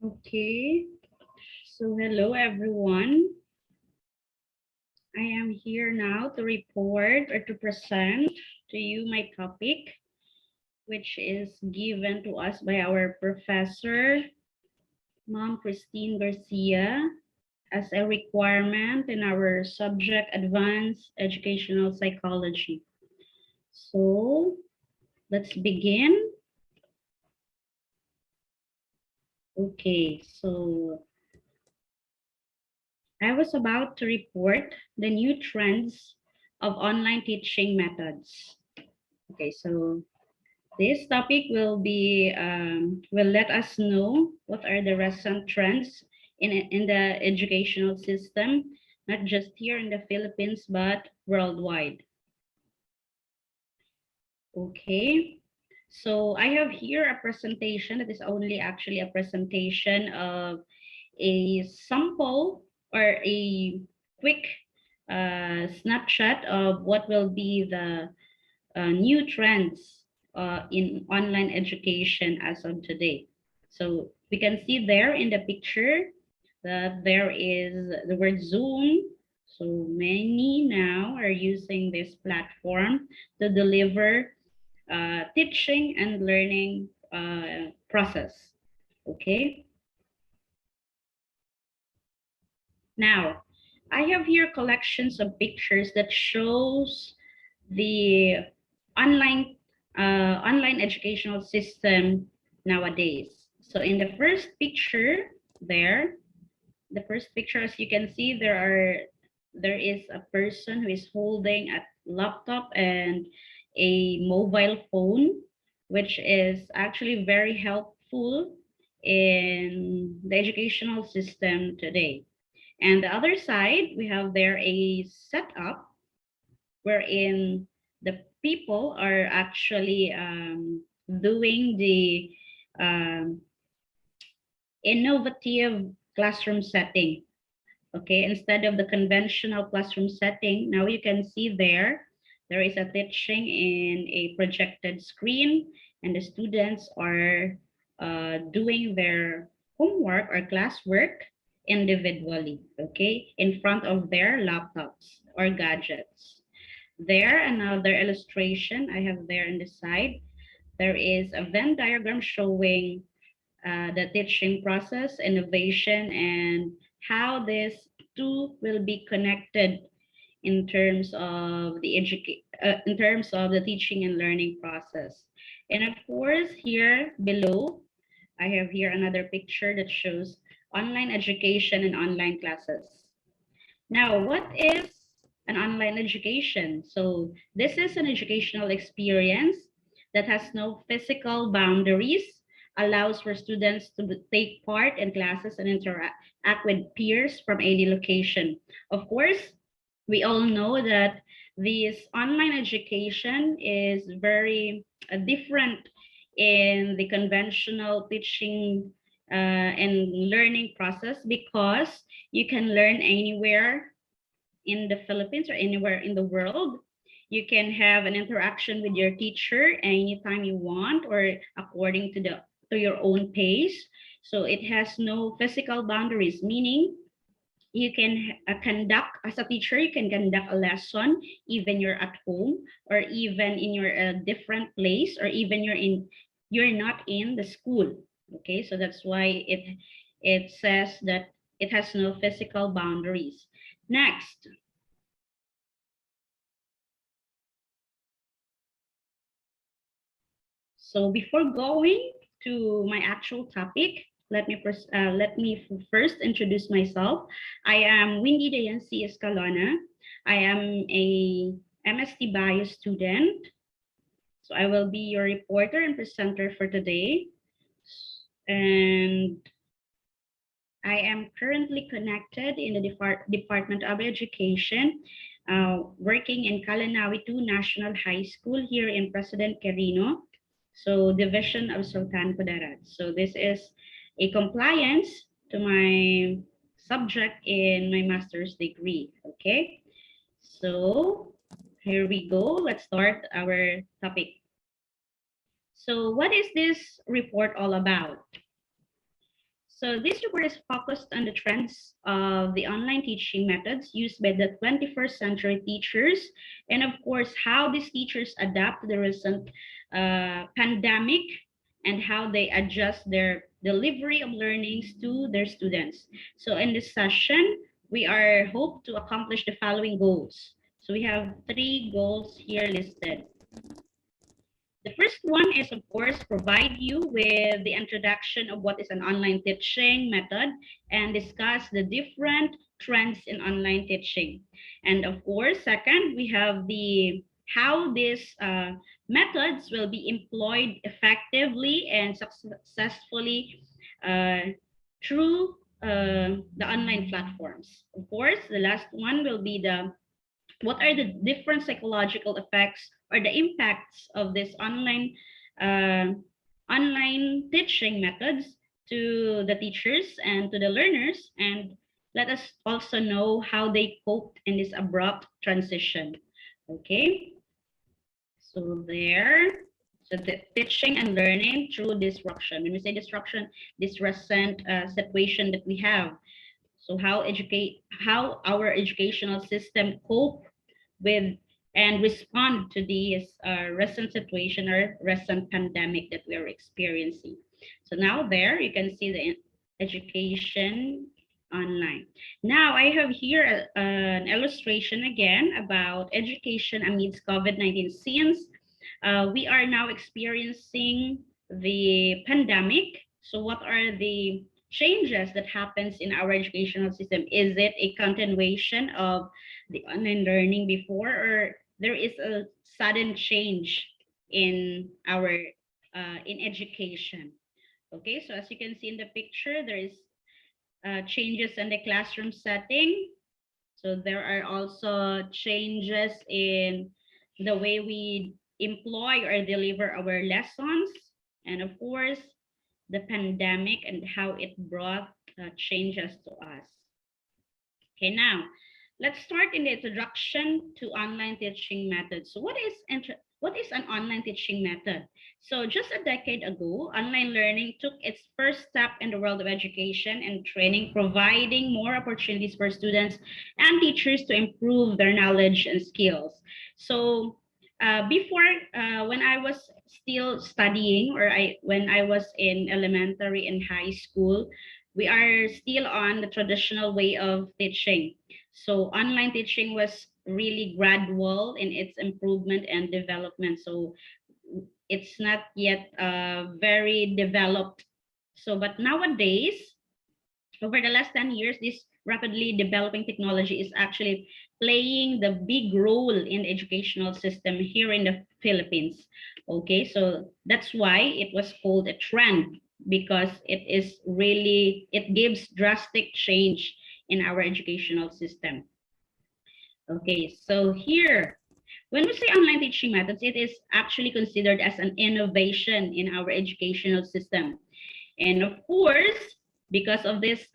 Okay, so hello everyone. I am here now to report or to present to you my topic, which is given to us by our professor, Mom Christine Garcia, as a requirement in our subject Advanced Educational Psychology. So let's begin. Okay, so I was about to report the new trends of online teaching methods. Okay, so this topic will let us know what are the recent trends in the educational system, not just here in the Philippines, but worldwide. Okay, so I have here a presentation that is only actually a presentation of a sample or a quick snapshot of what will be the new trends in online education as of today. So we can see there in the picture that there is the word Zoom. So many now are using this platform to deliver teaching and learning process. Okay. Now, I have here collections of pictures that shows the online online educational system nowadays. So in the first picture there, the first picture, as you can see, there is a person who is holding a laptop and a mobile phone, which is actually very helpful in the educational system today. And the other side, we have there a setup wherein the people are actually doing the um, innovative classroom setting. Okay, instead of the conventional classroom setting, now you can see there is a teaching in a projected screen, and the students are doing their homework or classwork individually, okay, in front of their laptops or gadgets. There, another illustration I have there on the side, there is a Venn diagram showing the teaching process, innovation, and how these two will be connected in terms of in terms of the teaching and learning process. And of course, here below, I have here another picture that shows online education and online classes. Now, what is an online education? So this is an educational experience that has no physical boundaries, allows for students to take part in classes and interact with peers from any location. Of course, we all know that this online education is very different in the conventional teaching and learning process, because you can learn anywhere in the Philippines or anywhere in the world. You can have an interaction with your teacher anytime you want or according to the to your own pace. So it has no physical boundaries, meaning you can conduct as a teacher, you can conduct a lesson even you're at home or even in your different place, or even you're not in the school. Okay, so that's why it says that it has no physical boundaries. Next, so before going to my actual topic, let me first introduce myself. I am Windy Dayancy Escalona. I am a MST Bio student. So I will be your reporter and presenter for today. And I am currently connected in the Department of Education, working in Kalanawi 2 National High School here in President Quirino, so Division of Sultan Kudarat. So this is a compliance to my subject in my master's degree, okay? So here we go, let's start our topic. So what is this report all about? So this report is focused on the trends of the online teaching methods used by the 21st century teachers, and of course, how these teachers adapt to the recent pandemic and how they adjust their delivery of learnings to their students. So in this session, we are hope to accomplish the following goals. So we have 3 goals here listed. The first one is, of course, provide you with the introduction of what is an online teaching method and discuss the different trends in online teaching. And of course, second, we have the how these methods will be employed effectively and successfully through the online platforms. Of course, the last one will be the what are the different psychological effects or the impacts of this uh, online teaching methods to the teachers and to the learners, and let us also know how they coped in this abrupt transition. Okay, so there. So the teaching and learning through disruption. When we say disruption, this recent situation that we have. So how our educational system cope with and respond to this recent situation or recent pandemic that we are experiencing. So now there you can see the education online. Now I have here an illustration again about education amidst COVID-19. Since we are now experiencing the pandemic, so what are the changes that happens in our educational system? Is it a continuation of the online learning before, or there is a sudden change in our in education? Okay, so as you can see in the picture, there is changes in the classroom setting. So there are also changes in the way we employ or deliver our lessons, and of course the pandemic and how it brought changes to us. Okay, now let's start in the introduction to online teaching methods. So what is an online teaching method? So just a decade ago, online learning took its first step in the world of education and training, providing more opportunities for students and teachers to improve their knowledge and skills. So before, when I was still studying, or when I was in elementary and high school, we are still on the traditional way of teaching. So online teaching was really gradual in its improvement and development. So it's not yet very developed. So, but nowadays, over the last 10 years, this rapidly developing technology is actually playing the big role in the educational system here in the Philippines. Okay, so that's why it was called a trend, because it gives drastic change in our educational system. Okay, so here, when we say online teaching methods, it is actually considered as an innovation in our educational system. And of course, because of this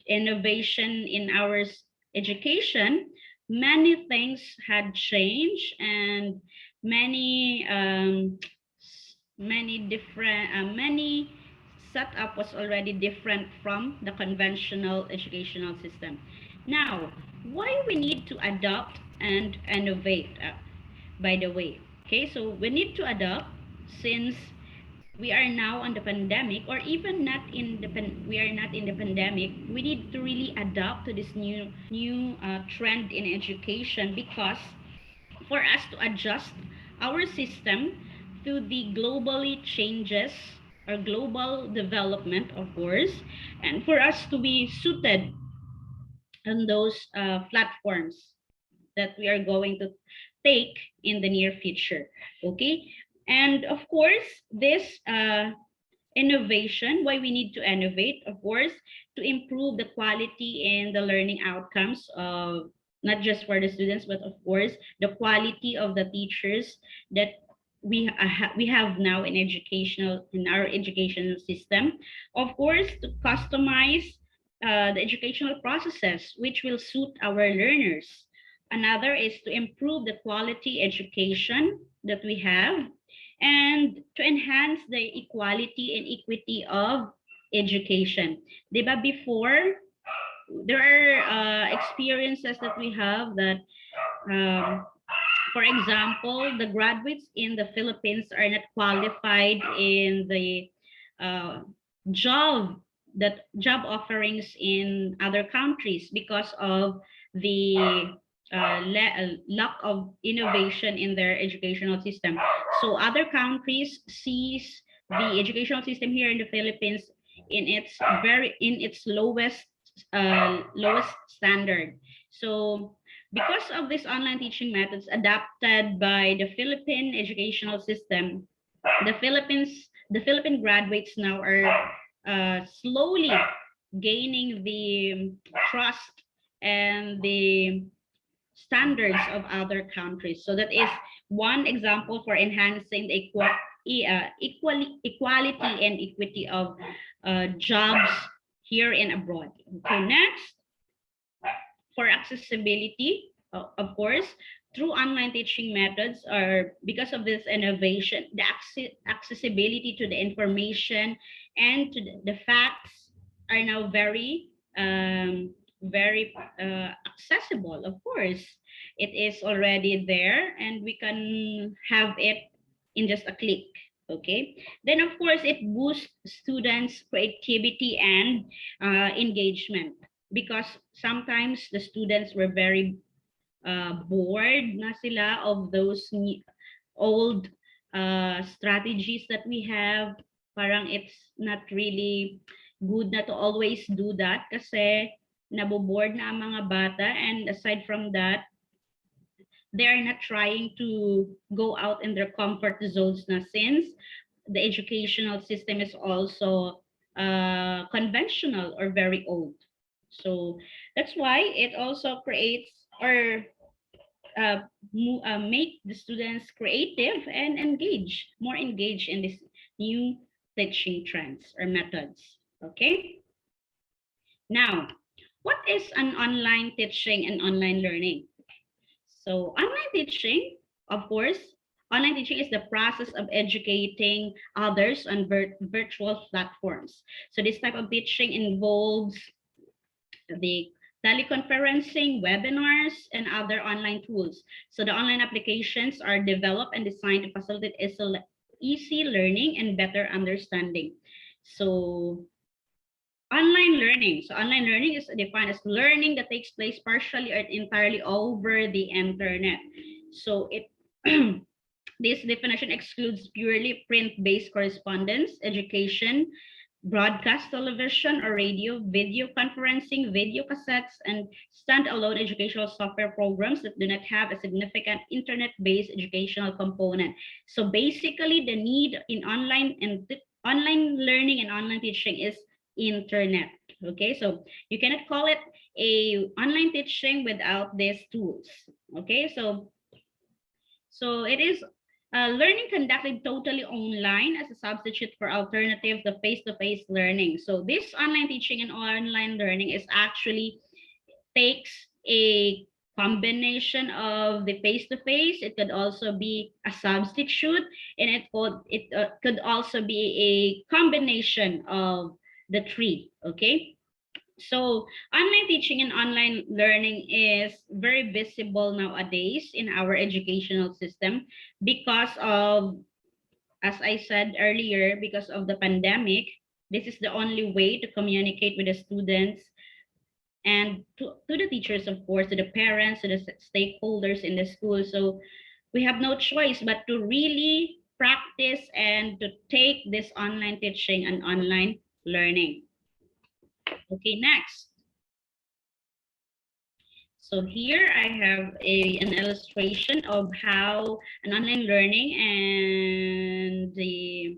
innovation in our education, many things had changed, and many setup was already different from the conventional educational system. Now, why we need to adopt and innovate? By the way, okay, so we need to adopt since we are now on the pandemic, or even not in the we are not in the pandemic. We need to really adapt to this new trend in education, because for us to adjust our system to the globally changes or global development, of course, and for us to be suited on those platforms that we are going to take in the near future. Okay, and of course this innovation, why we need to innovate, of course, to improve the quality and the learning outcomes of not just for the students, but of course the quality of the teachers that we have now in our educational system. Of course, to customize the educational processes which will suit our learners. Another is to improve the quality education that we have, and to enhance the equality and equity of education. Diba before, there are experiences that we have that, um, for example, the graduates in the Philippines are not qualified in the uh, job job offerings in other countries because of the lack of innovation in their educational system. So other countries sees the educational system here in the Philippines in its lowest standard. So because of these online teaching methods adapted by the Philippine educational system, the Philippine graduates now are slowly gaining the trust and the standards of other countries. So that is one example for enhancing the equality and equity of jobs here and abroad. Okay, next, for accessibility, of course, through online teaching methods, or because of this innovation, the accessibility to the information and to the facts are now very accessible. Of course, it is already there, and we can have it in just a click. Okay, then of course it boosts students' creativity and engagement, because sometimes the students were very bored na sila of those old strategies that we have. Parang it's not really good na to always do that kasi naboboard na ang mga bata, and aside from that, they are not trying to go out in their comfort zones na, since the educational system is also conventional or very old. So that's why it also creates or make the students creative and more engaged in this new teaching trends or methods. Okay. Now, what is an online teaching and online learning? So online teaching, of course, online teaching is the process of educating others on virtual platforms. So this type of teaching involves the teleconferencing, webinars, and other online tools. So the online applications are developed and designed to facilitate easy learning and better understanding. So online learning. So online learning is defined as learning that takes place partially or entirely over the internet. So it this definition excludes purely print-based correspondence, education, broadcast television or radio, video conferencing, video cassettes, and standalone educational software programs that do not have a significant internet-based educational component. So basically, the need in online learning and online teaching is internet. Okay, so you cannot call it a online teaching without these tools. Okay, so it is learning conducted totally online as a substitute for alternative to face-to-face learning. So this online teaching and online learning is actually takes a combination of the face-to-face. It could also be a substitute, and it could also be a combination of the three. Okay. So online teaching and online learning is very visible nowadays in our educational system because of, as I said earlier, because of the pandemic. This is the only way to communicate with the students and to the teachers, of course, to the parents, to the stakeholders in the school. So we have no choice but to really practice and to take this online teaching and online learning. Okay, next. So here I have an illustration of how an online learning and the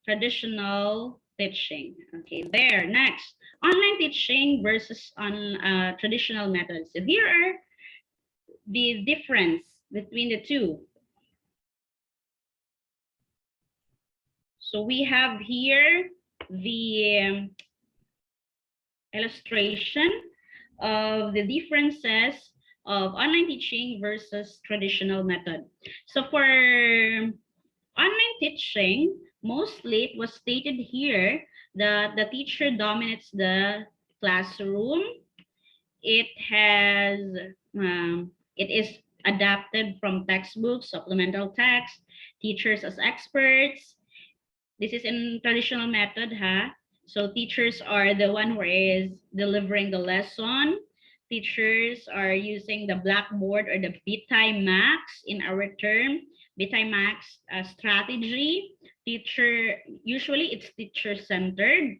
traditional teaching. Okay, there, next. Online teaching versus on traditional methods. So here are the difference between the two. So we have here the illustration of the differences of online teaching versus traditional method. So for online teaching, mostly it was stated here the teacher dominates the classroom. It has it is adapted from textbooks, supplemental text, teachers as experts. This is in traditional method, ha. So teachers are the one who is delivering the lesson. Teachers are using the blackboard or the BTI-Max in our term, BTI-Max strategy. Usually it's teacher-centered.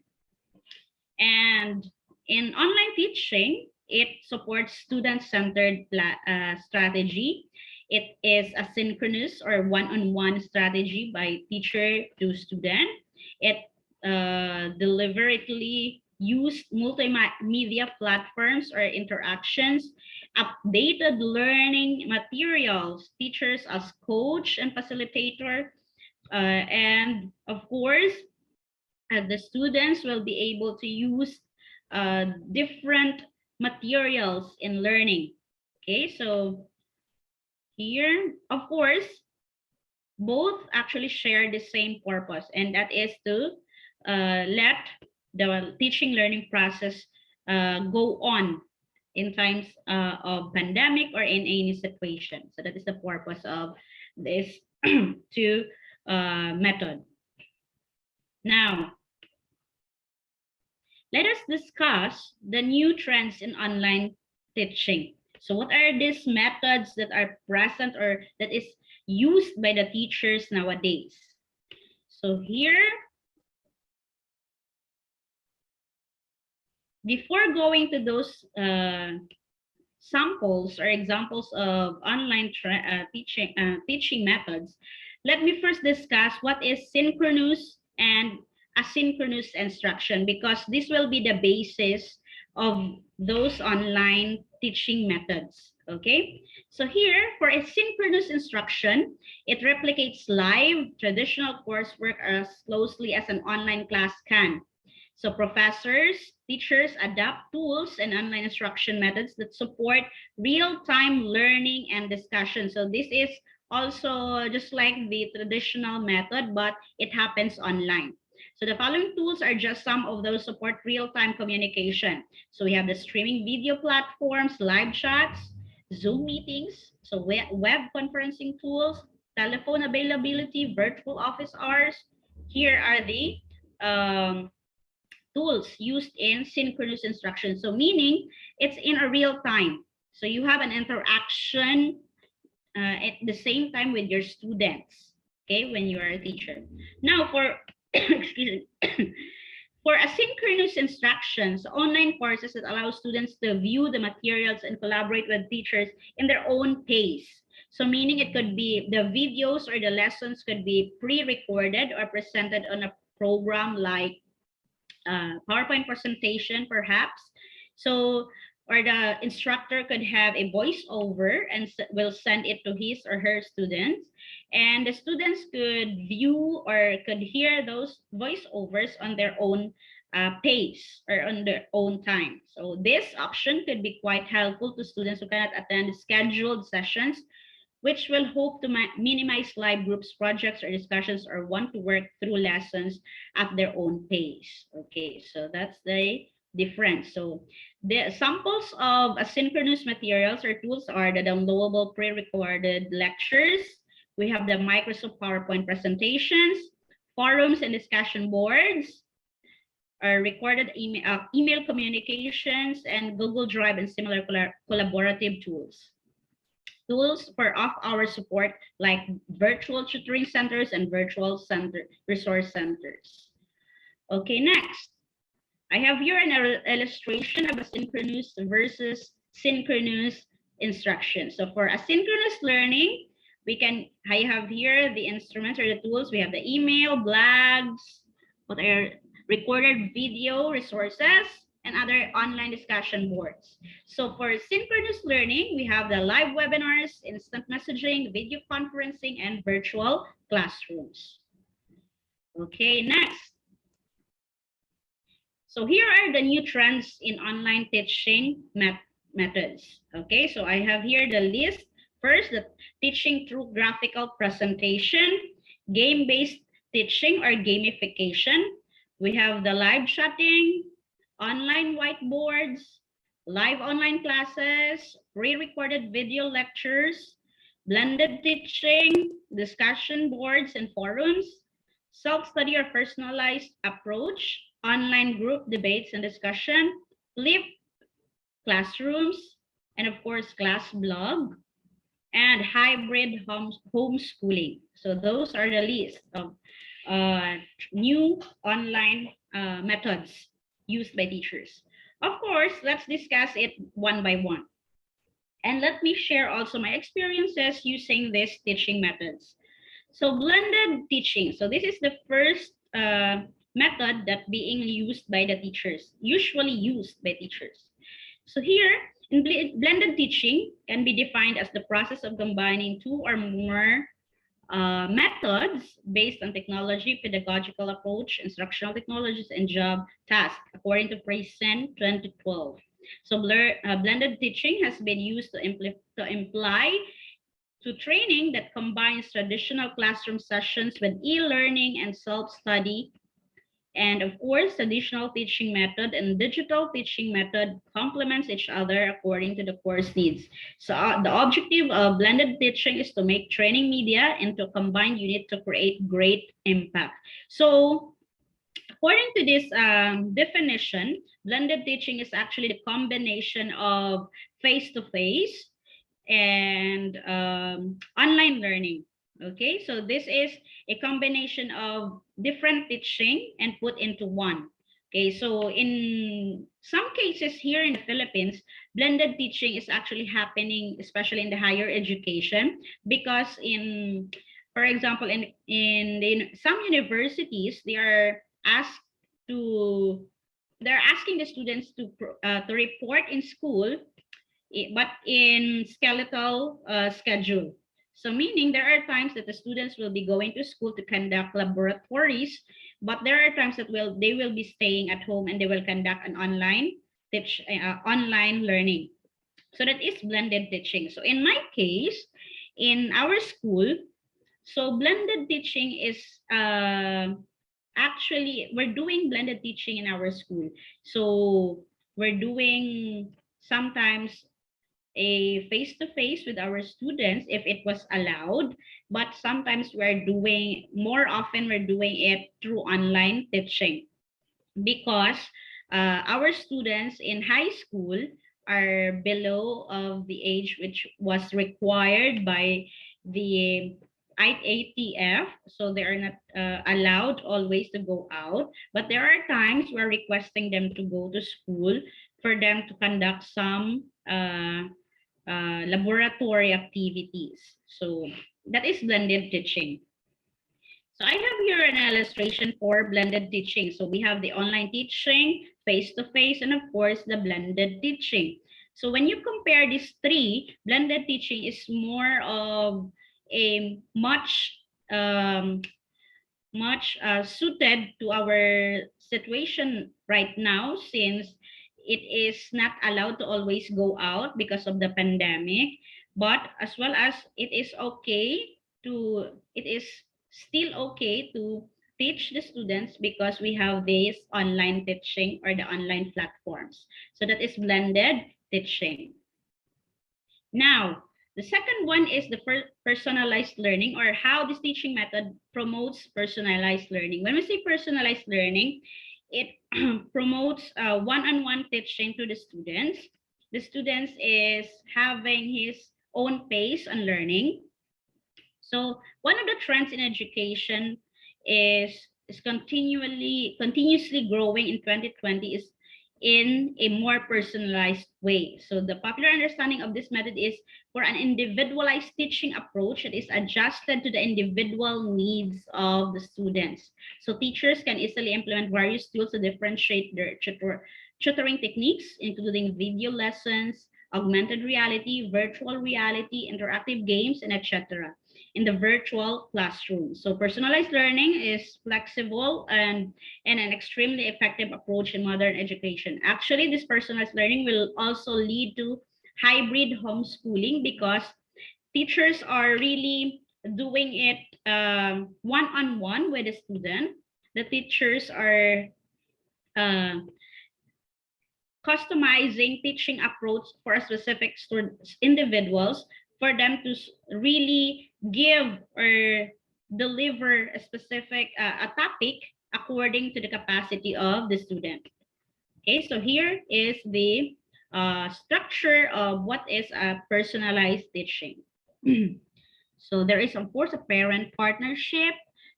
And in online teaching, it supports student-centered strategy. It is asynchronous or one-on-one strategy by teacher to student. It deliberately used multimedia platforms or interactions, updated learning materials, teachers as coach and facilitator, and of course, the students will be able to use different materials in learning. Okay, so here, of course, both actually share the same purpose, and that is to let the teaching learning process go on in times of pandemic or in any situation. So that is the purpose of this two method. Now, let us discuss the new trends in online teaching. So what are these methods that are present or that is used by the teachers nowadays? So here, before going to those samples or examples of online teaching methods, let me first discuss what is synchronous and asynchronous instruction, because this will be the basis of those online teaching methods. Okay, so here for asynchronous instruction, it replicates live traditional coursework as closely as an online class can. So professors, teachers adapt tools and online instruction methods that support real-time learning and discussion. So this is also just like the traditional method, but it happens online. So the following tools are just some of those support real-time communication. So we have the streaming video platforms, live chats, Zoom meetings, so web conferencing tools, telephone availability, virtual office hours. Here are the tools used in synchronous instruction. So meaning it's in a real time. So you have an interaction at the same time with your students, okay, when you are a teacher. Now for, excuse me, for asynchronous instructions, online courses that allow students to view the materials and collaborate with teachers in their own pace. So meaning it could be the videos or the lessons could be pre-recorded or presented on a program like PowerPoint presentation, perhaps. So, or the instructor could have a voiceover and will send it to his or her students. And the students could view or could hear those voiceovers on their own pace or on their own time. So this option could be quite helpful to students who cannot attend scheduled sessions, which will hope to minimize live groups, projects, or discussions, or want to work through lessons at their own pace. Okay, so that's the difference. So the samples of asynchronous materials or tools are the downloadable pre-recorded lectures. We have the Microsoft PowerPoint presentations, forums and discussion boards, recorded email communications, and Google Drive and similar collaborative tools. Tools for off-hour support like virtual tutoring centers and virtual resource centers. Okay, next. I have here an illustration of asynchronous versus synchronous instruction. So for asynchronous learning, I have here the instruments or the tools. We have the email, blogs, what are recorded video resources, and other online discussion boards. So for synchronous learning, we have the live webinars, instant messaging, video conferencing, and virtual classrooms. Okay, next. So here are the new trends in online teaching methods. Okay, so I have here the list. First, the teaching through graphical presentation, game-based teaching or gamification, We have the live chatting, online whiteboards, live online classes, pre-recorded video lectures, blended teaching, discussion boards and forums, self-study or personalized approach, online group debates and discussion, flip classrooms, and of course, class blog, and hybrid homeschooling. So those are the list of uh, new online methods used by teachers. Of course, let's discuss it one by one. And let me share also my experiences using these teaching methods. So blended teaching. So this is the first method that being used by the teachers, usually used by teachers. So here, in blended teaching can be defined as the process of combining two or more methods based on technology, pedagogical approach, instructional technologies, and job tasks, according to Presen 2012. So blended teaching has been used to imply to training that combines traditional classroom sessions with e-learning and self-study. And of course, traditional teaching method and digital teaching method complements each other according to the course needs. So the objective of blended teaching is to make training media into a combined unit to create great impact. So according to this definition, blended teaching is actually the combination of face-to-face and online learning. Okay, so this is a combination of different teaching and put into one. Okay, so in some cases here in the Philippines, blended teaching is actually happening, especially in the higher education, because for example, in some universities, they're asking the students to report in school but in skeletal schedule. So meaning there are times that the students will be going to school to conduct laboratories, but there are times that they will be staying at home and they will conduct an online learning. So that is blended teaching. So in my case, in our school, so blended teaching is actually we're doing blended teaching in our school. So we're doing sometimes a face-to-face with our students if it was allowed, but sometimes more often we're doing it through online teaching because our students in high school are below of the age which was required by the IATF, so they are not allowed always to go out, but there are times we're requesting them to go to school for them to conduct some laboratory activities. So that is blended teaching. So I have here an illustration for blended teaching. So we have the online teaching, face-to-face, and of course the blended teaching. So when you compare these three, blended teaching is more of a much suited to our situation right now, since it is not allowed to always go out because of the pandemic, but as well as it is still okay to teach the students because we have this online teaching or the online platforms. So that is blended teaching. Now, the second one is the personalized learning, or how this teaching method promotes personalized learning. When we say personalized learning, it promotes one-on-one teaching to the students. The students is having his own pace on learning. So one of the trends in education is continuously growing in 2020 is in a more personalized way. So the popular understanding of this method is for an individualized teaching approach that is adjusted to the individual needs of the students. So teachers can easily implement various tools to differentiate their tutoring techniques, including video lessons, augmented reality, virtual reality, interactive games, and etc. in the virtual classroom. So personalized learning is flexible and an extremely effective approach in modern education. Actually, this personalized learning will also lead to hybrid homeschooling because teachers are really doing it one-on-one with the student. the teachers are uh, customizing teaching approach for a specific students, individuals, for them to really give or deliver a specific a topic according to the capacity of the student. Okay, so here is the structure of what is a personalized teaching. So there is, of course, a parent partnership,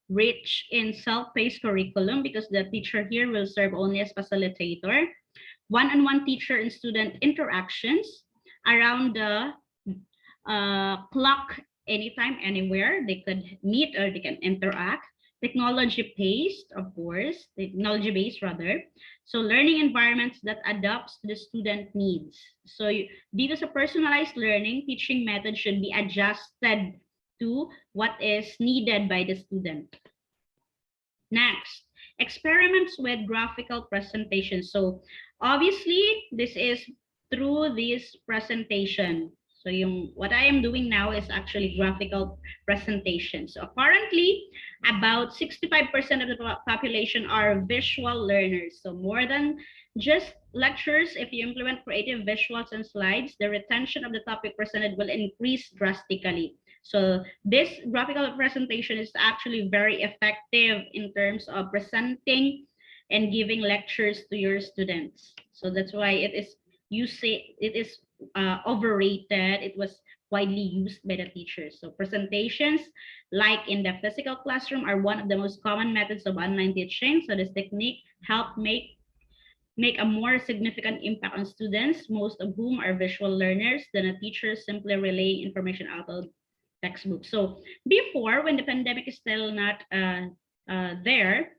rich in self-paced curriculum because the teacher here will serve only as facilitator, one-on-one teacher and student interactions around the clock, anytime, anywhere. They could meet or they can interact. Technology-based, of course, technology-based rather. So learning environments that adapts to the student needs. So due to personalized learning, teaching method should be adjusted to what is needed by the student. Next, experiments with graphical presentation. So obviously, this is through this presentation. So what I am doing now is actually graphical presentation. So apparently, about 65% of the population are visual learners. So more than just lectures, if you implement creative visuals and slides, the retention of the topic presented will increase drastically. So this graphical presentation is actually very effective in terms of presenting and giving lectures to your students. So that's why it is overrated. It was widely used by the teachers. So presentations, like in the physical classroom, are one of the most common methods of online teaching. So this technique helped make a more significant impact on students, most of whom are visual learners, than a teacher simply relaying information out of textbook. So before, when the pandemic is still not there,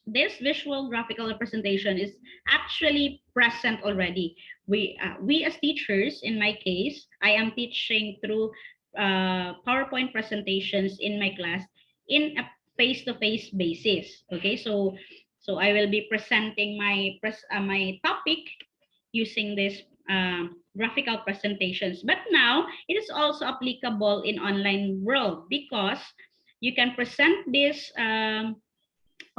this visual graphical representation is actually present already. We as teachers, in my case, I am teaching through PowerPoint presentations in my class in a face-to-face basis. Okay, so I will be presenting my topic using this graphical presentations. But now it is also applicable in online world because you can present this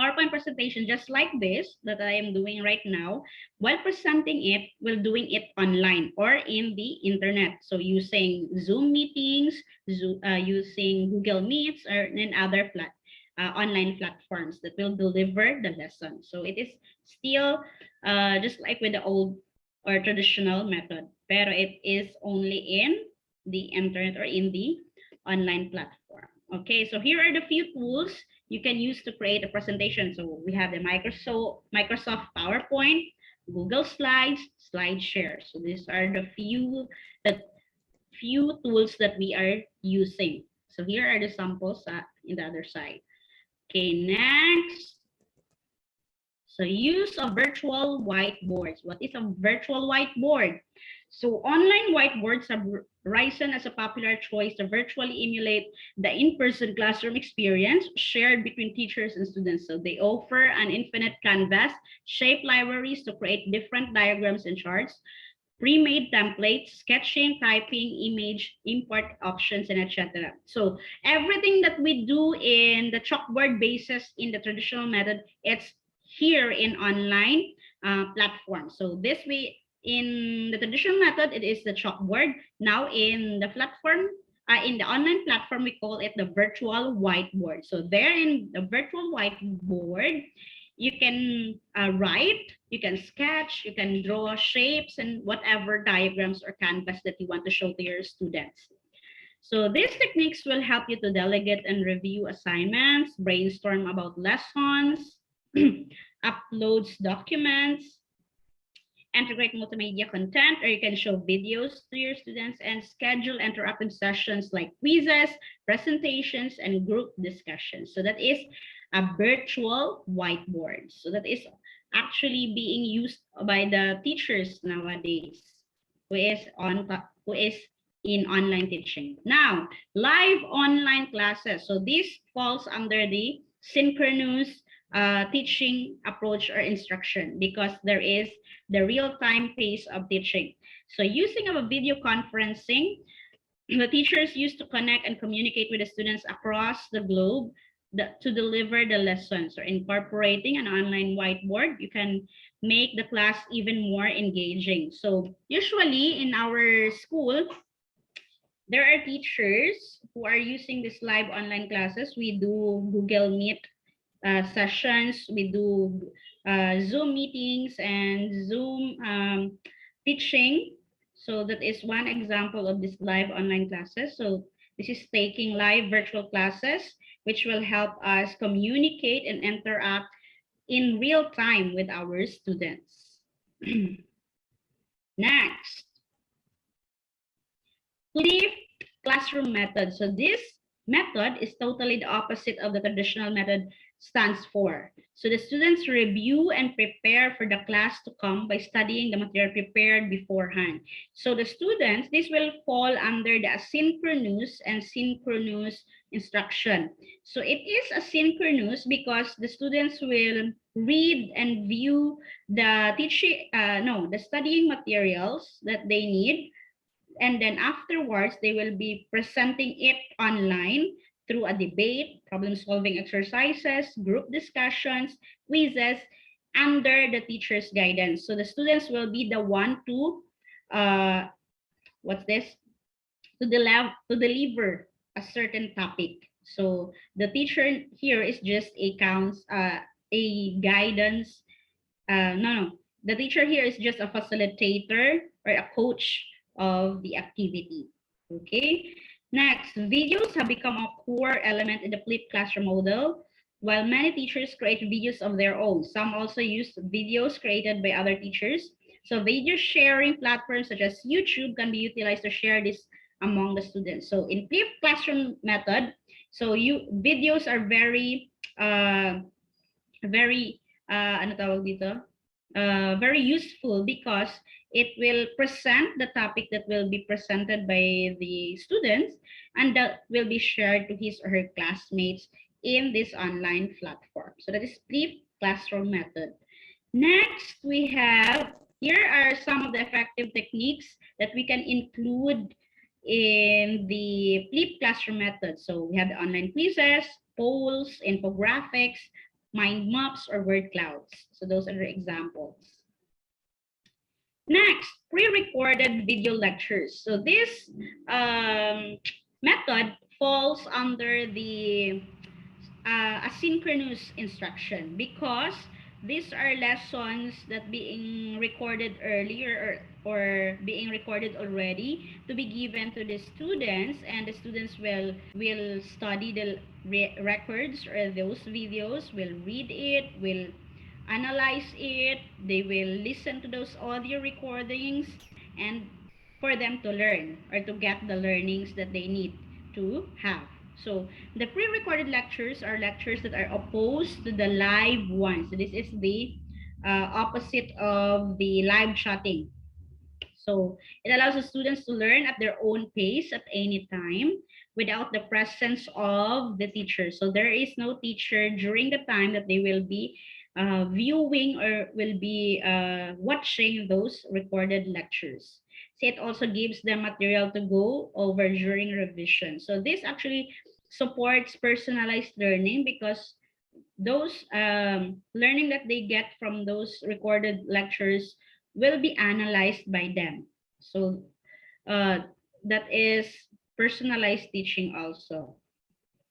PowerPoint presentation just like this that I am doing right now, while presenting it, while doing it online or in the internet. So using Zoom meetings, using Google Meets, or in other online platforms that will deliver the lesson. So it is still just like with the old or traditional method, pero it is only in the internet or in the online platform. Okay, so here are the few tools you can use to create a presentation. So we have the Microsoft PowerPoint, Google Slides, SlideShare. So these are the few tools that we are using. So here are the samples in the other side. Okay, next. So use of virtual whiteboards. What is a virtual whiteboard? So online whiteboards have risen as a popular choice to virtually emulate the in-person classroom experience shared between teachers and students. So they offer an infinite canvas, shape libraries to create different diagrams and charts, pre-made templates, sketching, typing, image, import options, and etc. So everything that we do in the chalkboard basis in the traditional method, it's here in online platform. So this way, in the traditional method, it is the chalkboard. Now in the platform, in the online platform, we call it the virtual whiteboard. So there in the virtual whiteboard, you can write, you can sketch, you can draw shapes and whatever diagrams or canvas that you want to show to your students. So these techniques will help you to delegate and review assignments, brainstorm about lessons, uploads documents, integrate multimedia content, or you can show videos to your students and schedule interactive sessions like quizzes, presentations, and group discussions. So that is a virtual whiteboard. So that is actually being used by the teachers nowadays who is in online teaching. Now, live online classes. So this falls under the synchronous teaching approach or instruction because there is the real-time pace of teaching. So using a video conferencing, the teachers used to connect and communicate with the students across the globe to deliver the lessons. Or incorporating an online whiteboard, you can make the class even more engaging. So usually in our school, there are teachers who are using this live online classes. We do Google Meet sessions, we do Zoom meetings and Zoom teaching. So that is one example of this live online classes. So this is taking live virtual classes, which will help us communicate and interact in real time with our students. Next, flipped classroom method. So this method is totally the opposite of the traditional method stands for. So the students review and prepare for the class to come by studying the material prepared beforehand. So the students, this will fall under the asynchronous and synchronous instruction. So it is asynchronous because the students will read and view the the studying materials that they need, and then afterwards they will be presenting it online through a debate, problem solving exercises, group discussions, quizzes under the teacher's guidance. So the students will be the one to what's this to deliver a certain topic. So the teacher here is just a guidance. No, the teacher here is just a facilitator or a coach of the activity. Okay. Next, videos have become a core element in the flipped classroom model. While many teachers create videos of their own, some also use videos created by other teachers. So video sharing platforms such as YouTube can be utilized to share this among the students. So in flipped classroom method, so videos are very ano tawag dito? Very useful because it will present the topic that will be presented by the students, and that will be shared to his or her classmates in this online platform. So that is flipped classroom method. Next, we have, here are some of the effective techniques that we can include in the flipped classroom method. So we have the online quizzes, polls, infographics, mind maps, or word clouds. So those are the examples. Next, pre-recorded video lectures. So this method falls under the asynchronous instruction because these are lessons that being recorded earlier, or being recorded already to be given to the students, and the students will study the records or those videos, will read it, will analyze it, they will listen to those audio recordings, and for them to learn or to get the learnings that they need to have. So the pre-recorded lectures are lectures that are opposed to the live ones. So this is the opposite of the live chatting. So it allows the students to learn at their own pace at any time without the presence of the teacher. So there is no teacher during the time that they will be viewing or will be watching those recorded lectures. So it also gives them material to go over during revision. So this actually supports personalized learning because those learning that they get from those recorded lectures will be analyzed by them. So that is personalized teaching also.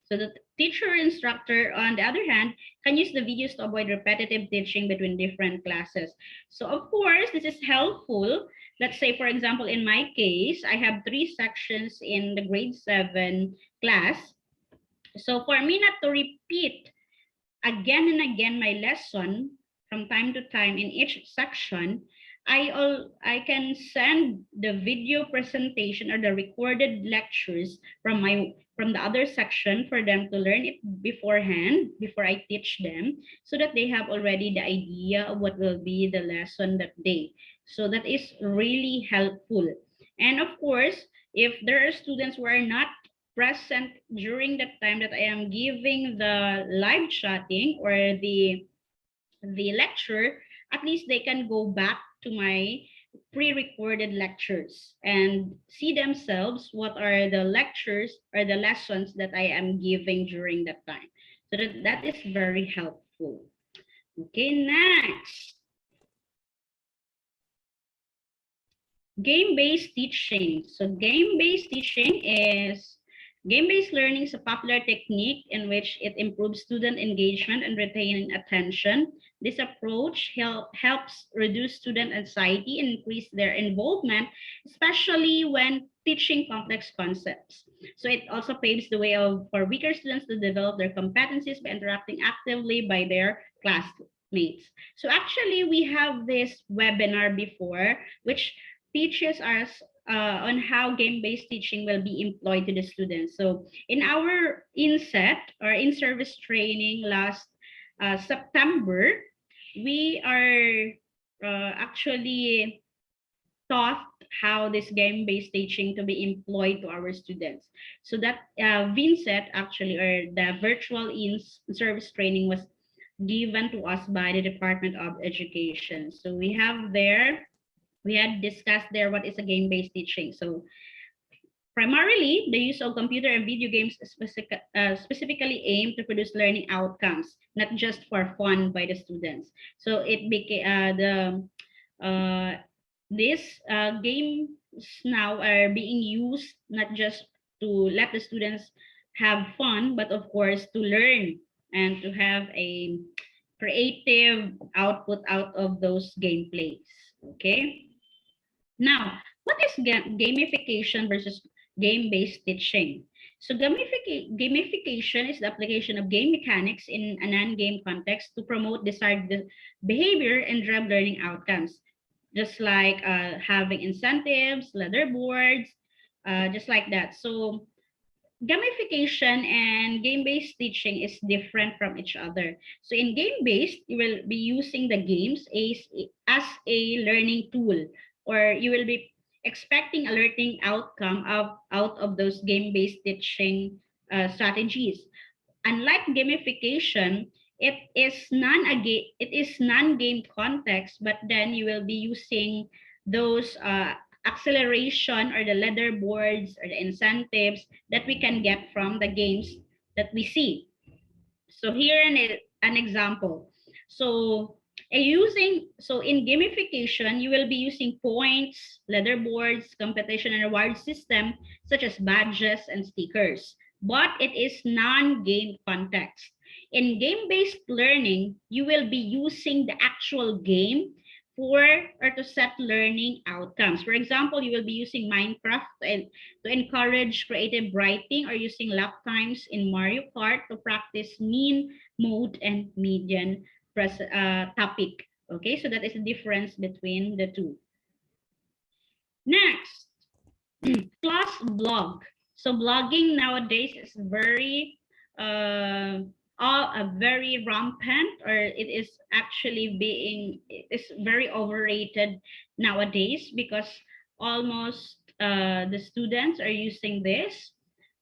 So the teacher instructor, on the other hand, can use the videos to avoid repetitive teaching between different classes. So of course, this is helpful. Let's say, for example, in my case, I have 3 sections in the grade 7 class. So for me not to repeat again and again my lesson from time to time in each section, I can send the video presentation or the recorded lectures from the other section for them to learn it beforehand before I teach them, so that they have already the idea of what will be the lesson that day. So that is really helpful. And of course, if there are students who are not present during the time that I am giving the live chatting or the lecture, at least they can go back to my pre-recorded lectures and see themselves what are the lectures or the lessons that I am giving during that time. So that is very helpful. Okay, next. Game-based teaching. So game-based learning is a popular technique in which it improves student engagement and retaining attention. This approach helps reduce student anxiety and increase their involvement, especially when teaching complex concepts. So it also paves the way for weaker students to develop their competencies by interacting actively by their classmates. So actually, we have this webinar before, which teaches us on how game-based teaching will be employed to the students. So in our inset or in-service training last September, we are actually taught how this game-based teaching to be employed to our students. So that VINSET actually, or the virtual in-service training, was given to us by the Department of Education. So we had discussed there what is a game-based teaching. So primarily, the use of computer and video games specifically aim to produce learning outcomes, not just for fun by the students. So it became these games now are being used not just to let the students have fun, but of course to learn and to have a creative output out of those gameplays. Okay. Now, what is gamification versus game-based teaching? So gamification is the application of game mechanics in a non-game context to promote desired behavior and drive learning outcomes, just like having incentives, leaderboards, just like that. So gamification and game-based teaching is different from each other. So in game-based, you will be using the games as a learning tool, or you will be expecting a learning outcome out of those game-based teaching strategies. Unlike gamification, it is non-game context, but then you will be using those acceleration or the leaderboards or the incentives that we can get from the games that we see. So here an example. So in gamification, you will be using points, leaderboards, competition and reward system such as badges and stickers, but it is non-game context. In game-based learning, you will be using the actual game for or to set learning outcomes. For example, you will be using Minecraft to encourage creative writing, or using lap times in Mario Kart to practice mean, mode, and median topic. Okay, so that is the difference between the two. Next, class blog. So blogging nowadays is very very rampant, or it is actually very overrated nowadays, because almost the students are using this.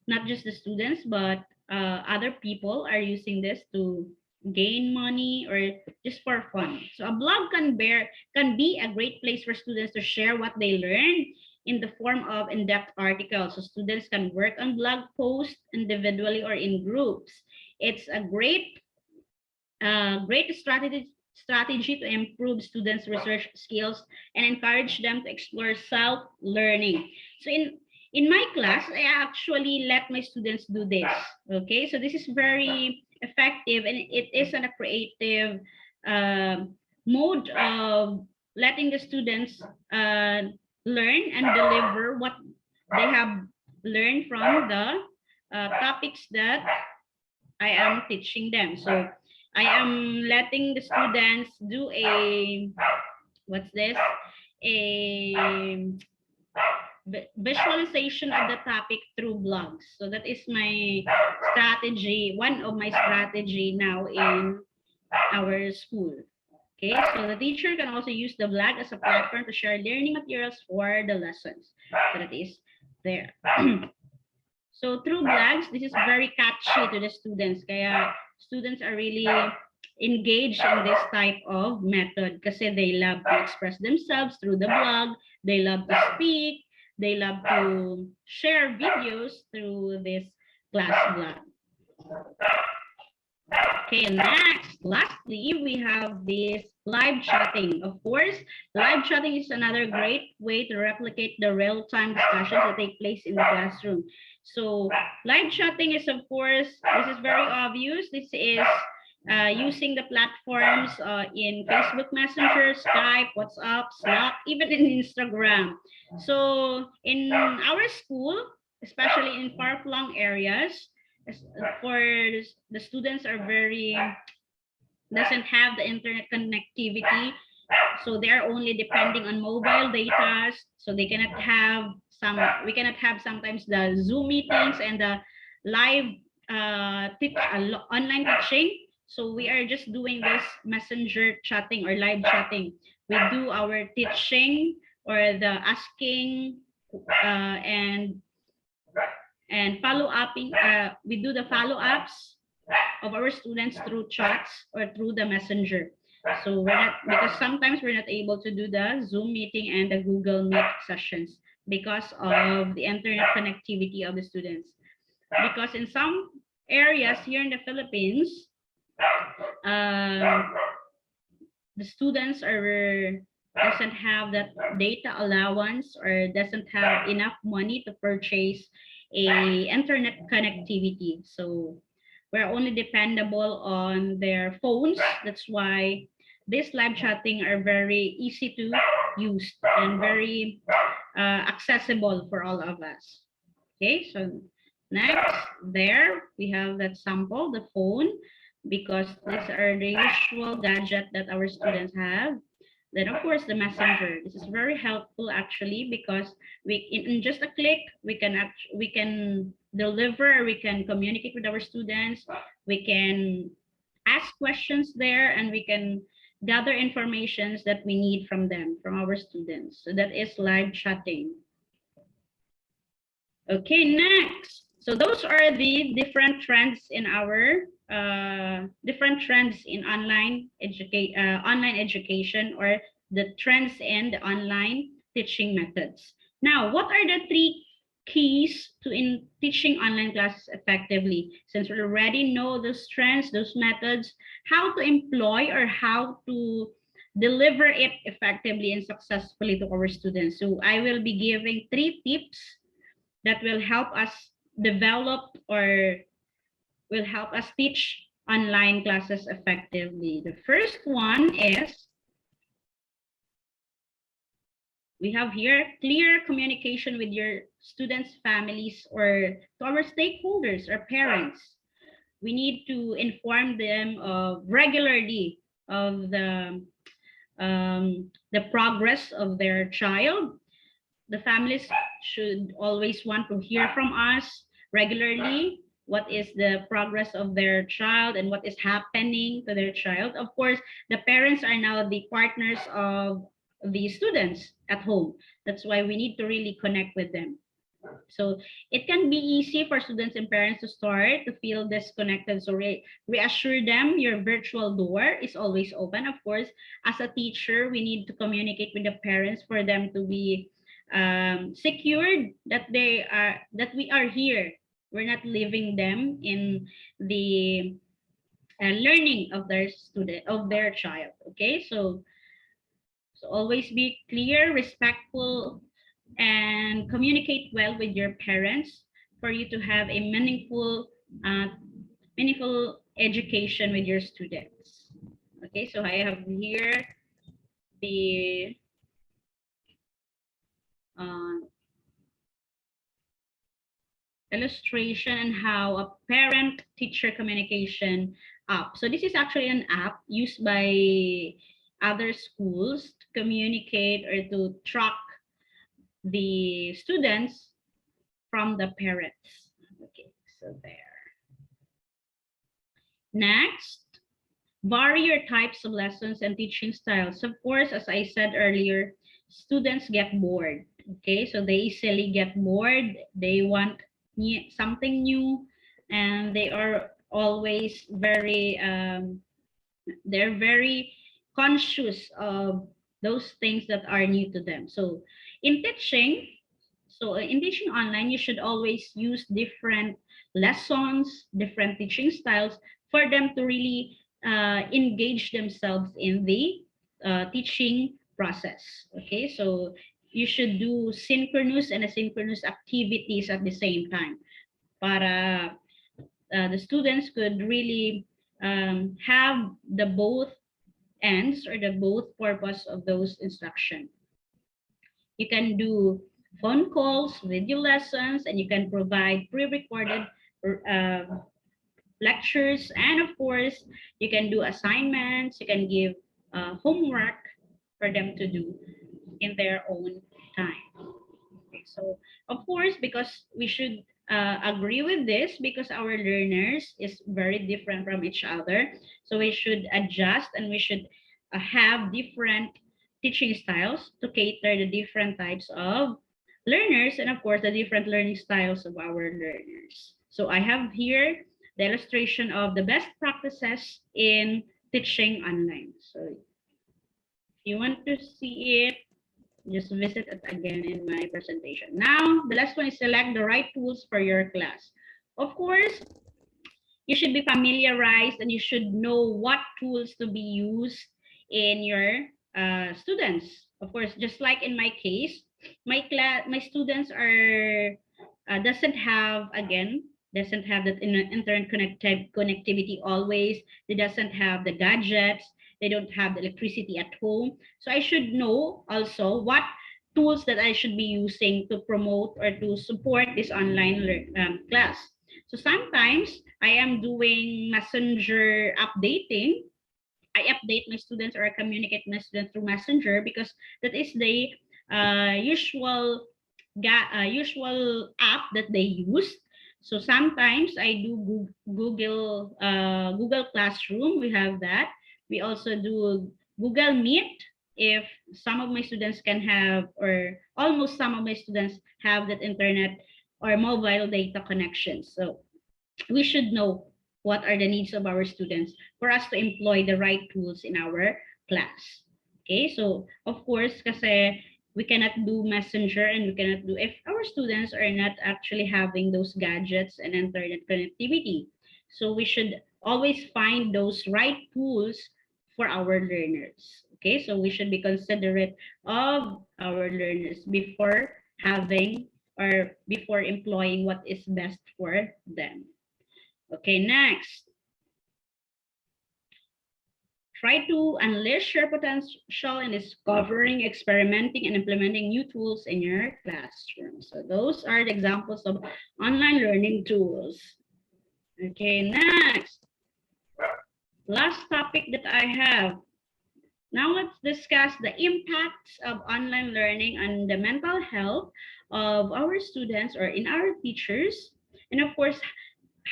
Not just the students, but other people are using this to gain money or just for fun. So a blog can be a great place for students to share what they learn in the form of in-depth articles. So students can work on blog posts individually or in groups. It's a great strategy to improve students' research skills and encourage them to explore self-learning. So in my class, I actually let my students do this. Okay, so this is very effective, and it is a creative mode of letting the students learn and deliver what they have learned from the topics that I am teaching them. So I am letting the students do a visualization of the topic through blogs. So that is my strategy, one of my strategy now in our school. Okay, so the teacher can also use the blog as a platform to share learning materials for the lessons. So that is there. So through blogs, this is very catchy to the students. Kaya students are really engaged in this type of method kasi they love to express themselves through the blog. They love to speak. They love to share videos through this class blog. Okay, next, lastly, we have this live chatting. Of course, live chatting is another great way to replicate the real-time discussions that take place in the classroom. So live chatting is, of course, this is very obvious. This is using the platforms in Facebook Messenger, Skype, WhatsApp, Slack, even in Instagram. So in our school, especially in far-flung areas, for the students are very doesn't have the internet connectivity, so they are only depending on mobile data, so they cannot have some we cannot have sometimes the Zoom meetings and the live online teaching. So we are just doing this messenger chatting or live chatting. We do our teaching or the asking and follow-upping. We do the follow-ups of our students through chats or through the messenger. So we're not, because sometimes we're not able to do the Zoom meeting and the Google Meet sessions because of the internet connectivity of the students. Because in some areas here in the Philippines, the students are doesn't have that data allowance or doesn't have enough money to purchase a internet connectivity. So we're only dependable on their phones. That's why this live chatting are very easy to use and very accessible for all of us. Okay, so next there we have that sample, the phone, because these are the usual gadget that our students have. Then of course the messenger. This is very helpful actually because in just a click we can deliver, we can communicate with our students, we can ask questions there, and we can gather informations that we need from them, from our students. So that is live chatting. Okay, next. So those are the different trends in our different trends in online education, or the trends in the online teaching methods. Now, what are the three keys to in teaching online classes effectively? Since we already know those trends, those methods, how to employ or how to deliver it effectively and successfully to our students. So I will be giving three tips that will help us develop or will help us teach online classes effectively. The first one is we have here clear communication with your students' families or to our stakeholders or parents. We need to inform them of regularly of the progress of their child. The families should always want to hear from us regularly what is the progress of their child and what is happening to their child. Of course, the parents are now the partners of the students at home. That's why we need to really connect with them. So it can be easy for students and parents to start to feel disconnected. So reassure them your virtual door is always open. Of course, as a teacher, we need to communicate with the parents for them to be secured that we are here. We're not leaving them in the learning of their child. Okay, so always be clear, respectful, and communicate well with your parents for you to have a meaningful education with your students. Okay, so I have here the uh, illustration and how a parent-teacher communication app. So this is actually an app used by other schools to communicate or to track the students from the parents. Okay, so there. Next, vary your types of lessons and teaching styles. Of course, as I said earlier, students get bored. Okay, so they easily get bored. They want something new, and they are always they're very conscious of those things that are new to them. So in teaching, in teaching online, you should always use different lessons, different teaching styles for them to really engage themselves in the teaching process. Okay, so you should do synchronous and asynchronous activities at the same time para the students could really have the both ends or the both purpose of those instruction. You can do phone calls, video lessons, and you can provide pre-recorded uh, lectures. And of course, you can do assignments, you can give homework for them to do in their own time. Okay, so of course, because we should agree with this because our learners is very different from each other. So we should adjust and we should have different teaching styles to cater the different types of learners and of course the different learning styles of our learners. So I have here the illustration of the best practices in teaching online. So if you want to see it, just visit it again in my presentation. Now, the last one is select the right tools for your class. Of course, you should be familiarized and you should know what tools to be used in your students. Of course, just like in my case, my students are doesn't have again doesn't have that internet connectivity always. They doesn't have the gadgets. They don't have the electricity at home. So I should know also what tools that I should be using to promote or to support this online class. So sometimes I am doing messenger updating. I update my students or I communicate with my students through messenger because that is the usual app that they use. So sometimes I do Google Classroom. We have that. We also do Google Meet if some of my students can have, or almost some of my students have that internet or mobile data connection. So we should know what are the needs of our students for us to employ the right tools in our class. Okay, so of course, kasi we cannot do messenger and we cannot do if our students are not actually having those gadgets and internet connectivity. So we should always find those right tools for our learners. Okay, so we should be considerate of our learners before having or before employing what is best for them. Okay, next. Try to unleash your potential in discovering, experimenting, and implementing new tools in your classroom. So those are the examples of online learning tools. Okay, next. Last topic that I have. Now let's discuss the impacts of online learning on the mental health of our students or in our teachers. And of course,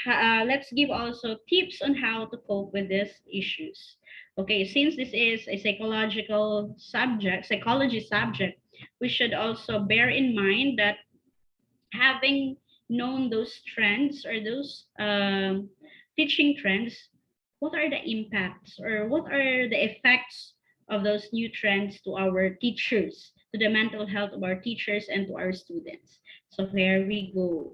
let's give also tips on how to cope with these issues. Okay, since this is a psychology subject, we should also bear in mind that having known those trends or those teaching trends, what are the impacts or what are the effects of those new trends to our teachers, to the mental health of our teachers and to our students. So here we go.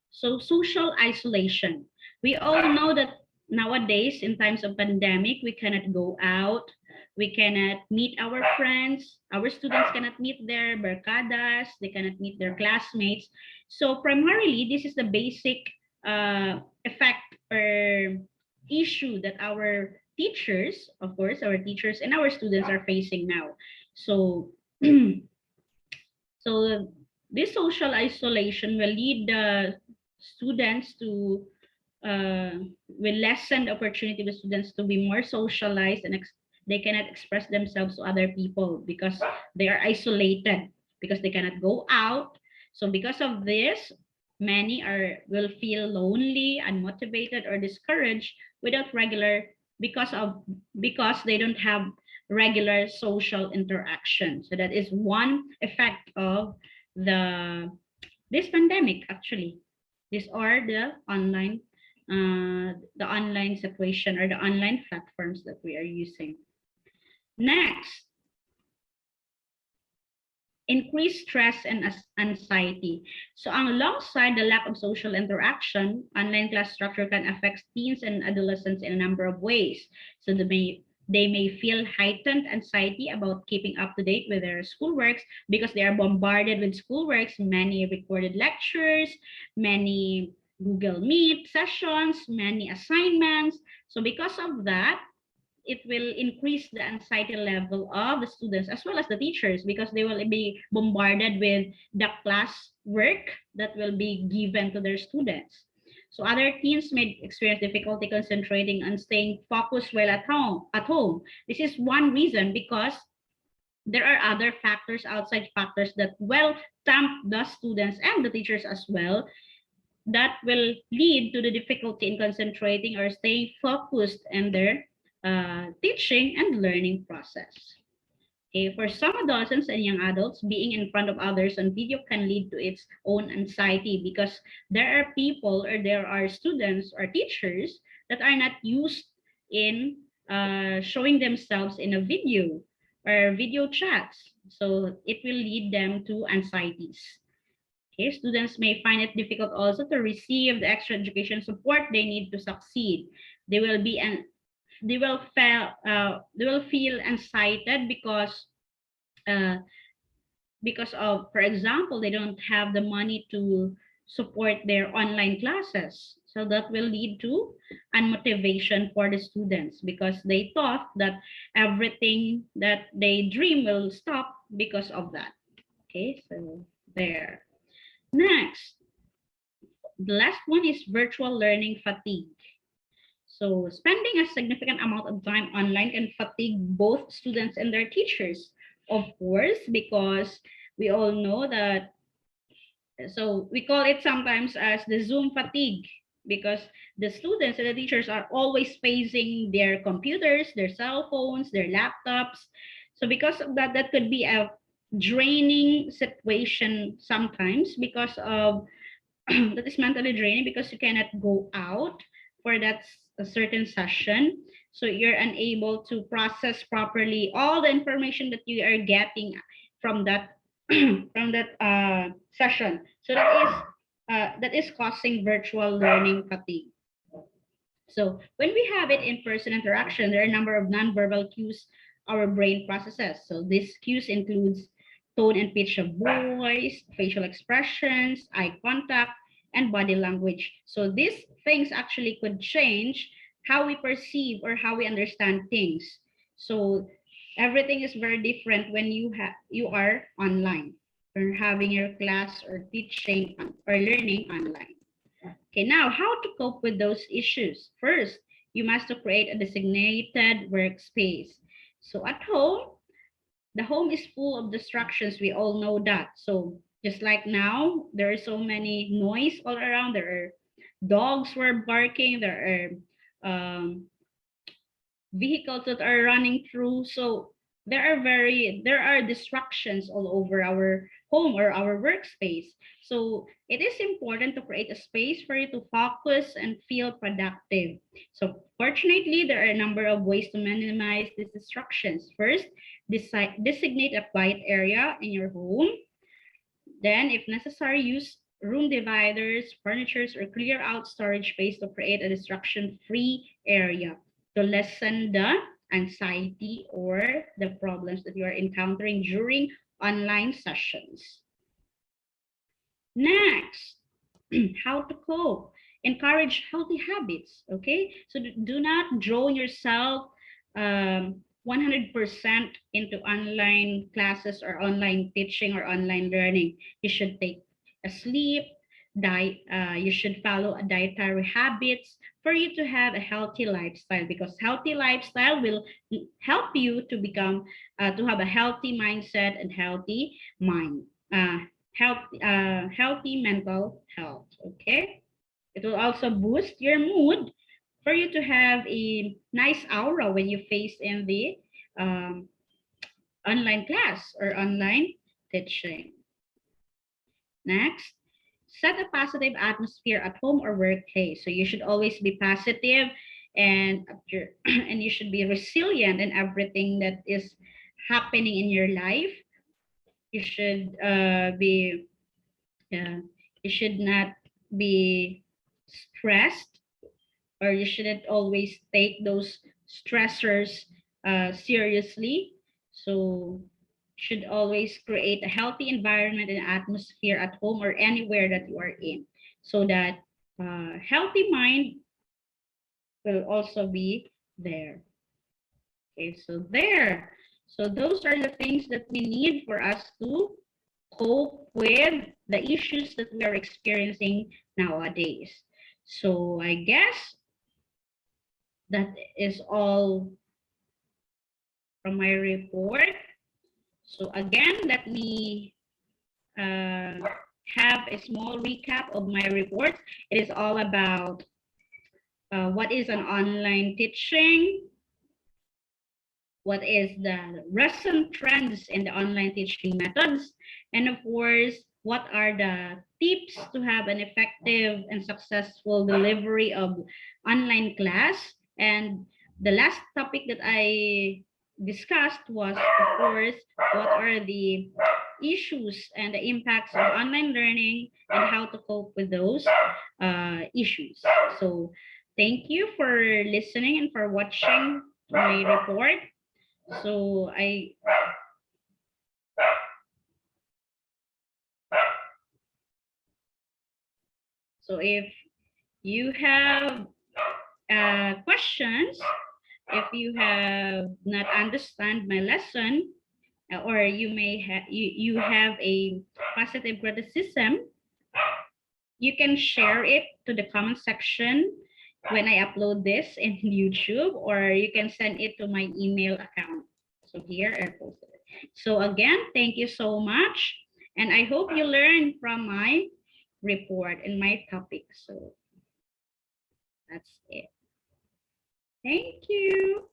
So social isolation. We all know that nowadays in times of pandemic, we cannot go out. We cannot meet our friends. Our students cannot meet their barcadas. They cannot meet their classmates. So primarily, this is the basic effect or issue that our teachers, of course, our teachers and our students are facing now. So, so this social isolation will lead the students to will lessen the opportunity of the students to be more socialized and they cannot express themselves to other people because they are isolated because they cannot go out. So because of this, many will feel lonely, unmotivated, or discouraged without regular because they don't have regular social interaction. So that is one effect of this pandemic actually. These are the online situation or the online platforms that we are using. Next, increased stress and anxiety. So alongside the lack of social interaction, online class structure can affect teens and adolescents in a number of ways. So they may feel heightened anxiety about keeping up to date with their schoolworks because they are bombarded with schoolworks, many recorded lectures, many Google Meet sessions, many assignments. So because of that, it will increase the anxiety level of the students as well as the teachers because they will be bombarded with the class work that will be given to their students. So other teens may experience difficulty concentrating and staying focused while at home. This is one reason because there are other factors, outside factors that will tempt the students and the teachers as well, that will lead to the difficulty in concentrating or staying focused in their teaching and learning process. Okay, for some adolescents and young adults, being in front of others on video can lead to its own anxiety because there are people or there are students or teachers that are not used in showing themselves in a video or video chats. So it will lead them to anxieties. Okay, students may find it difficult also to receive the extra education support they need to succeed. They will be and they will feel excited uh, because of, for example, they don't have the money to support their online classes. So that will lead to unmotivation for the students because they thought that everything that they dream will stop because of that. Okay, so there. Next, the last one is virtual learning fatigue. So spending a significant amount of time online can fatigue both students and their teachers. Of course, because we all know that, so we call it sometimes as the Zoom fatigue because the students and the teachers are always facing their computers, their cell phones, their laptops. So because of that, that could be a draining situation sometimes because of that is mentally draining because you cannot go out for that a certain session. So you're unable to process properly all the information that you are getting from that from that session. So that is causing virtual learning fatigue. So when we have it in person interaction, there are a number of nonverbal cues our brain processes. So these cues includes tone and pitch of voice, facial expressions, eye contact, and body language. So these things actually could change how we perceive or how we understand things. So everything is very different when you are online or having your class or teaching or learning online. Okay, now how to cope with those issues? First, you must create a designated workspace. So at home, the home is full of distractions. We all know that. So just like now, there are so many noise all around. There are dogs were barking. There are vehicles that are running through. So there are distractions all over our home or our workspace. So it is important to create a space for you to focus and feel productive. So fortunately, there are a number of ways to minimize these distractions. First, designate a quiet area in your home. Then, if necessary, use room dividers, furnitures, or clear out storage space to create a distraction-free area to lessen the anxiety or the problems that you are encountering during online sessions. Next, how to cope. Encourage healthy habits, okay? So do not draw yourself 100% into online classes or online teaching or online learning. You should take a sleep, you should follow a dietary habits for you to have a healthy lifestyle because healthy lifestyle will help you to become to have a healthy mindset and healthy mind. Healthy mental health. Okay, it will also boost your mood for you to have a nice aura when you face in the um, online class or online teaching. Next, set a positive atmosphere at home or workplace. So you should always be positive and and you should be resilient in everything that is happening in your life. you should be you should not be stressed, or you shouldn't always take those stressors seriously. So should always create a healthy environment and atmosphere at home or anywhere that you are in, so that healthy mind will also be there. Okay, so there. So those are the things that we need for us to cope with the issues that we are experiencing nowadays. So I guess that is all from my report. So again, let me uh, have a small recap of my report. It is all about what is an online teaching, what is the recent trends in the online teaching methods, and of course, what are the tips to have an effective and successful delivery of online class. And the last topic that I discussed was, of course, what are the issues and the impacts of online learning and how to cope with those issues. So thank you for listening and for watching my report. So if you have questions, if you have not understand my lesson, or you may have you have a positive criticism, you can share it to the comment section when I upload this in YouTube, or you can send it to my email account. So here I posted it. So again, thank you so much. And I hope you learned from my report and my topic. So that's it. Thank you.